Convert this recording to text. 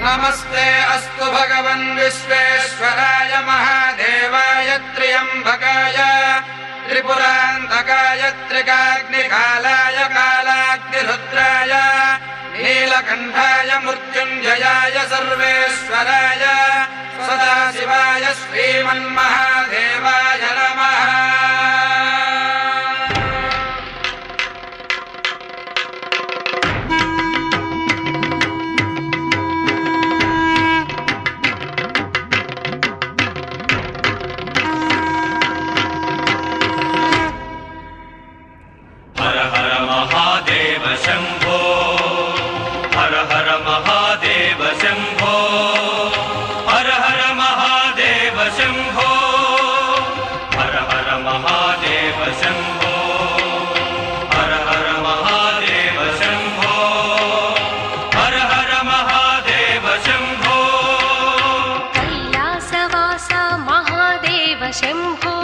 नमस्ते अस्तु भगवन् विश्वेश्वराय महादेवाय त्र्यम्बकाय त्रिपुरान्तकाय त्रिकाग्निकालाय कालाग्निरुद्राय नीलकण्ठाय मृत्युञ्जयाय सर्वेश्वराय सदाशिवाय श्रीमन्महादेवाय नमः। हर हर महादेव शंभो, हर हर महादेव शंभो, हर हर महादेव शंभो, हर हर महादेव शंभो, हर हर महादेव शंभो, हर हर महादेव शंभो। कैलासवासा महादेव शंभो,